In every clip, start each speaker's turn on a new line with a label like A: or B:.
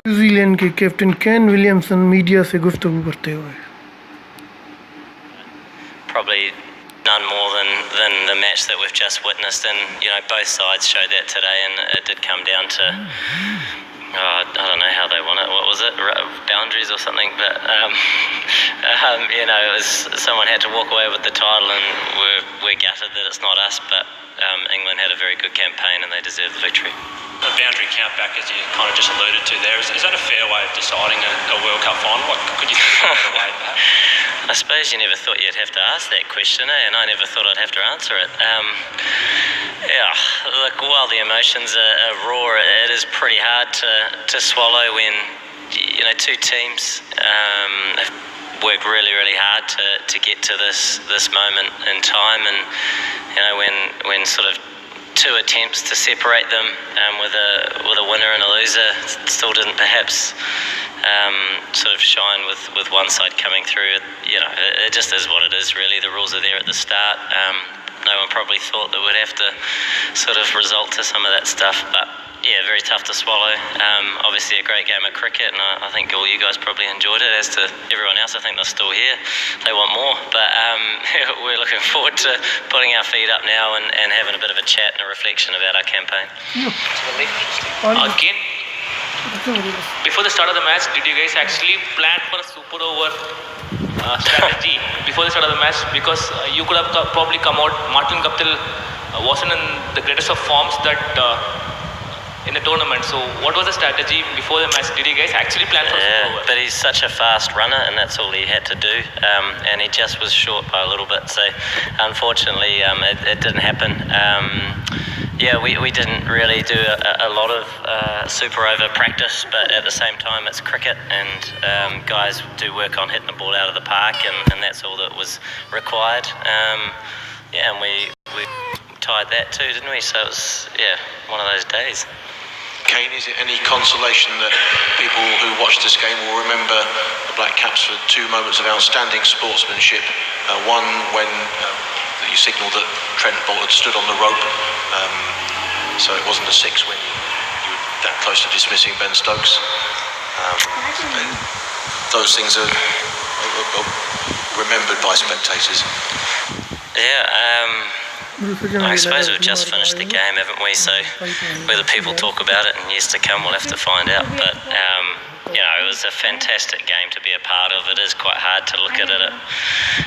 A: New Zealand के captain Kane Williamson media से गुफ्तगू करते हुए
B: Probably none more than the match that we've just witnessed, and both sides showed that today, and it did come down to I don't know how they won it. What was it? Boundaries or something? But it was someone had to walk away with the title, and we're gutted that it's not us. But England had a very good campaign, and they deserve the victory.
C: The boundary countback, as you kind of just alluded to there, is that a fair way of deciding a World Cup final? What could you think of the way that?
B: I suppose you never thought you'd have to ask that question, and I never thought I'd have to answer it. Look, while the emotions are raw, it is pretty hard to swallow when two teams have worked really, really hard to get to this moment in time, and when sort of two attempts to separate them with a winner and a loser still didn't perhaps sort of shine with one side coming through. It just is what it is, really. The rules are there at the start. No one probably thought that we'd have to sort of resort to some of that stuff, but yeah, very tough to swallow. Obviously a great game of cricket, and I think all you guys probably enjoyed it, as to everyone else. I think they're still here. They want more, but we're looking forward to putting our feet up now and having a bit of a chat and a reflection about our campaign.
D: Again, before the start of the match, did you guys actually plan for a super over strategy before the start of the match? Because you could have probably come out. Martin Guptill wasn't in the greatest of forms that in the tournament. So what was the strategy before the match? Did you guys actually plan for a super over?
B: But he's such a fast runner, and that's all he had to do. And he just was short by a little bit. So unfortunately, it didn't happen. We didn't really do a lot of super over practice, but at the same time it's cricket, and guys do work on hitting the ball out of the park, and that's all that was required. And we tied that too, didn't we? So it was one of those days.
E: Kane, is it any consolation that people who watch this game will remember the Black Caps for two moments of outstanding sportsmanship? One when you signalled that Trent Boult had stood on the rope, so it wasn't a six when you were that close to dismissing Ben Stokes. Those things are remembered by spectators.
B: I suppose we've just finished the game, haven't we? So whether people talk about it in years to come, we'll have to find out. But it was a fantastic game to be a part of. It is quite hard to look at it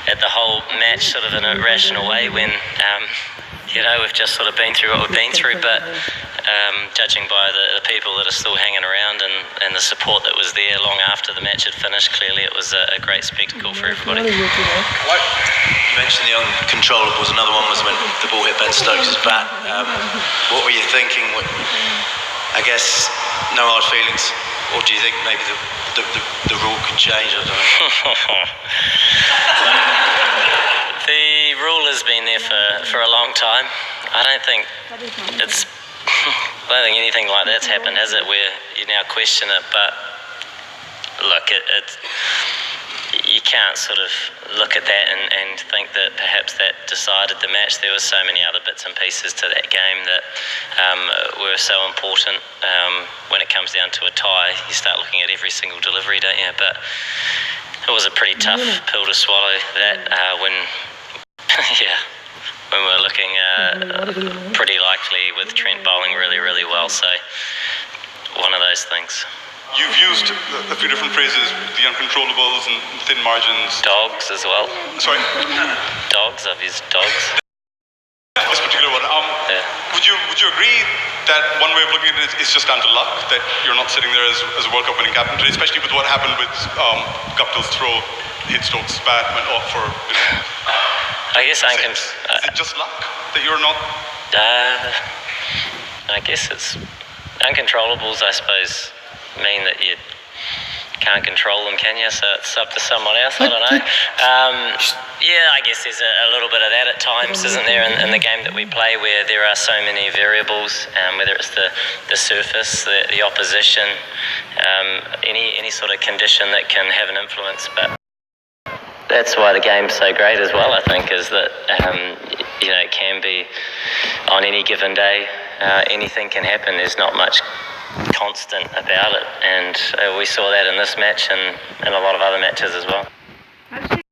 B: at the whole match sort of in a rational way when we've just sort of been through what we've been through. But judging by the people that are still hanging around and the support that was there long after the match had finished, clearly it was a great spectacle for everybody.
E: You mentioned the uncontrollables. Another one was when the ball hit Ben Stokes' bat. What were you thinking? I guess no hard feelings, or do you think maybe the rule could change? I don't know.
B: The rule has been there for a long time. I don't think anything like that's happened, has it? Where you now question it, but look, you can't sort of look at that and think that perhaps that decided the match. There were so many other bits and pieces to that game that were so important. When it comes down to a tie, you start looking at every single delivery, don't you? But it was a pretty tough pill to swallow, that when we're looking pretty likely with Trent bowling really, really well. So one of those things.
F: You've used a few different phrases, the uncontrollables and thin margins.
B: Dogs as well.
F: Sorry?
B: Dogs, I've used dogs.
F: This particular one. Would you agree that one way of looking at it is just down to luck, that you're not sitting there as a World Cup winning captain today, especially with what happened with Guptill's throw, hit Stokes' bat, went off for,
B: I guess I can...
F: Is it just luck that you're not...
B: I guess it's... Uncontrollables, I suppose, mean that you can't control them, can you? So it's up to someone else, I don't know. I guess there's a little bit of that at times, isn't there, in the game that we play, where there are so many variables, whether it's the surface, the opposition, any sort of condition that can have an influence. But that's why the game's so great as well, I think, is that it can be on any given day, anything can happen. There's not much constant about it, and we saw that in this match and in a lot of other matches as well.